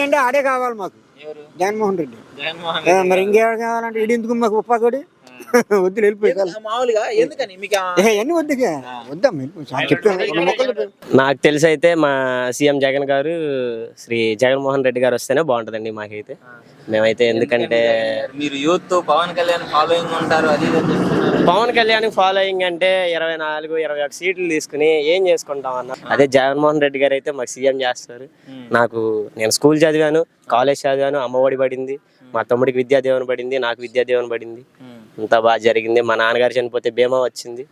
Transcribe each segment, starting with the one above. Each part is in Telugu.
అంటే ఆడే కావాలి మాకు, జగన్మోహన్ రెడ్డి. మరి ఇంకేం కావాలంటే ఇడి ఎందుకు మాకు ఉప్పాకోడి వద్దు వెళ్ళిపోయి మామూలుగా ఎందుకని మీకు అన్ని వద్దుగా వద్దాం చెప్తాను. నాకు తెలిసి అయితే మా సీఎం జగన్ గారు శ్రీ జగన్మోహన్ రెడ్డి గారు వస్తేనే బాగుంటుందండి మాకైతే. మేమైతే ఎందుకంటే మీరు యూత్ పవన్ కళ్యాణ్ ఫాలోయింగ్ ఉంటారు, అది ఇది అని చెప్తున్నారు. పవన్ కళ్యాణ్ ఫాలోయింగ్ అంటే 24-21 సీట్లు తీసుకుని ఏం చేసుకుంటాం అన్న. అదే జగన్మోహన్ రెడ్డి గారు అయితే మాకు సీఎం చేస్తారు. నేను స్కూల్ చదివాను, కాలేజ్ చదివాను, అమ్మఒడి పడింది, మా తమ్ముడికి విద్యా దీవెన పడింది, నాకు విద్యా దీవెన పడింది, అంతా బాగా జరిగింది. మా నాన్నగారు చనిపోతే బీమా వచ్చింది,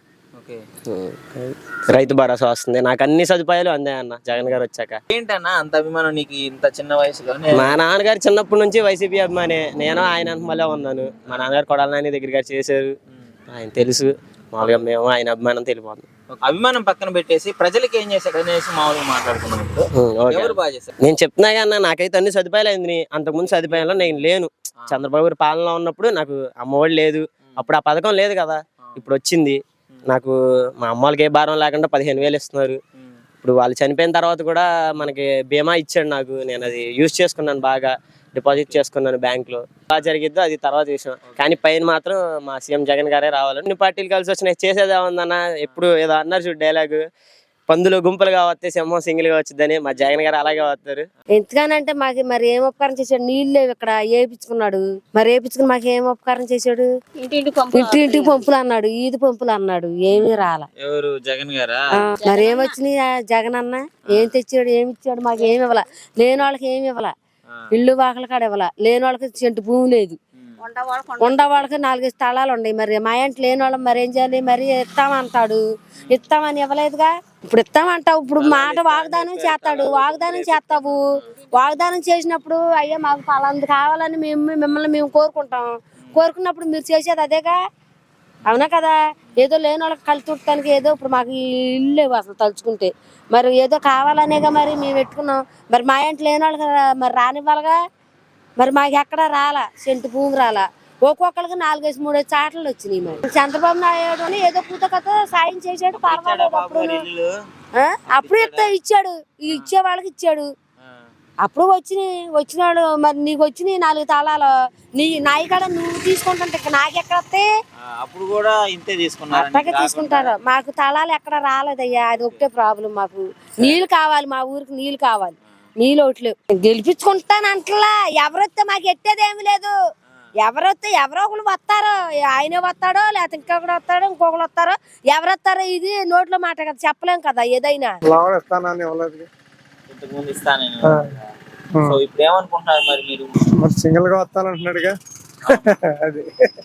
రైతు భరోసా వస్తుంది, నాకు అన్ని సదుపాయాలు అందాయి అన్న జగన్ గారు వచ్చాక. ఏంటన్నా అంత అభిమానం నీకు ఇంత చిన్న వయసులో? మా నాన్నగారు చిన్నప్పటి నుంచి వైసీపీ అభిమానే, నేను ఆయన మళ్ళీ ఉన్నాను. మా నాన్నగారు కొడాల నాని దగ్గర గారు చేశారు, ఆయన తెలుసు. మామూలుగా మేము ఆయన అభిమానం తెలిపోతాం. అభిమానం పక్కన పెట్టేసి ప్రజలకి ఏం చేశాడు అనేసి మామూలుగా మాట్లాడుకున్నాం. నేను చెప్తున్నా అన్న, నాకైతే అన్ని సదుపాయాలు అయింది. అంతకుముందు సదుపాయంలో నేను లేను. చంద్రబాబు గారి పాలనలో ఉన్నప్పుడు నాకు అమ్మఒడి లేదు, అప్పుడు ఆ పథకం లేదు కదా, ఇప్పుడు వచ్చింది. నాకు మా అమ్మ వాళ్ళకి ఏ భారం లేకుండా 15,000 ఇస్తున్నారు. ఇప్పుడు వాళ్ళు చనిపోయిన తర్వాత కూడా మనకి బీమా ఇచ్చాడు నాకు, నేను అది యూజ్ చేసుకున్నాను, బాగా డిపాజిట్ చేసుకున్నాను బ్యాంకులో. బాగా జరిగిద్దో అది తర్వాత విషయం, కానీ పైన మాత్రం మా సీఎం జగన్ గారే రావాలి. అన్ని పార్టీలు కలిసి వచ్చినాయి, చేసేది ఏముందన్న. ఎప్పుడు ఏదో అన్నారు చూడు డైలాగు, పందులు గుంపులుగా వస్తే సింహం సింగిల్గా వచ్చిందని, మా జగన్ గారు అలాగే వస్తారు. ఎందుకనంటే మాకు మరి ఏం ఉపకారం చేశాడు? నీళ్ళు లేవు ఇక్కడ, వేయించుకున్నాడు. మరి వేయించుకుని మాకు ఏం ఉపకారం చేశాడు? ఇంటింటికి పంపులు అన్నాడు, ఈది పంపులు అన్నాడు, ఏమీ రాల. ఎవరు జగన్ గారా? మరి ఏమొచ్చినాయి జగన్ అన్న? ఏం తెచ్చాడు, ఏమి ఇచ్చాడు? మాకు ఏమి ఇవ్వాల, లేని వాళ్ళకి ఏమి ఇవ్వాల, ఇల్లు వాకల కాడ ఇవ్వాల, లేని వాళ్ళకి చెంటు భూమి లేదు, ఉండ వాళ్ళకి 4 స్థలాలు ఉన్నాయి. మరి మా ఇంటి లేని వాళ్ళం మరి ఏం చేయాలి? మరి ఇస్తామంటాడు, ఇస్తామని ఇవ్వలేదుగా. ఇప్పుడు ఇస్తామంటావు, ఇప్పుడు మాట వాగ్దానం చేస్తాడు, వాగ్దానం చేస్తావు. వాగ్దానం చేసినప్పుడు అయ్యా మాకు పలాంది కావాలని మిమ్మల్ని మేము కోరుకుంటాం. కోరుకున్నప్పుడు మీరు చేసేది అదేగా, అవునా కదా? ఏదో లేని వాళ్ళకి కలుతుటానికి ఏదో ఇప్పుడు మాకు ఇల్లు లేవు అసలు తలుచుకుంటే, మరి ఏదో కావాలనేగా మరి మేము పెట్టుకున్నాం. మరి మా ఇంటి లేని వాళ్ళకి మరి రానివ్వాలిగా. మరి మాకు ఎక్కడ రాలా, సెంటు భూమి రాలా. ఒక్కొక్కరికి 4-3 చాటలు వచ్చినాయి. మరి చంద్రబాబు నాయుడు ఏదో పూత కథ సాయం చేశాడు, పర్వాలేదు. అప్పుడు ఇచ్చాడు, ఇచ్చే వాళ్ళకి ఇచ్చాడు. అప్పుడు వచ్చినాడు. మరి నీకు వచ్చినాయి 4 తాళాలు, నాయి కాడ నువ్వు తీసుకుంటుంటే నాకెక్కడ వస్తాయి? అప్పుడు కూడా ఇంతే తీసుకున్నారు, అట్టగే తీసుకుంటారు. మాకు తాళాలు ఎక్కడ రాలేదయ్యా, అది ఒకటే ప్రాబ్లం. మాకు నీళ్ళు కావాలి, మా ఊరికి నీళ్ళు కావాలి, నీళ్ళు ఒకటి గెలిపించుకుంటానంటలా. ఎవరొస్తే మాకు ఎట్టేది ఏమి లేదు. ఎవరొస్తే ఎవరో ఒకరు వస్తారో, ఆయనే వస్తాడో లేకపోతే ఇంకొకరు వస్తాడో, ఇంకొకరు వస్తారో. ఎవరు వస్తారో ఇది నోట్లో మాట కదా, చెప్పలేం కదా ఏదైనా. ఇంతకుముందు ఇస్తానని ఇప్పుడు ఏమనుకుంటున్నారు మరి మీరు? సింగిల్ గా వస్తానంటున్నాడుగా, అది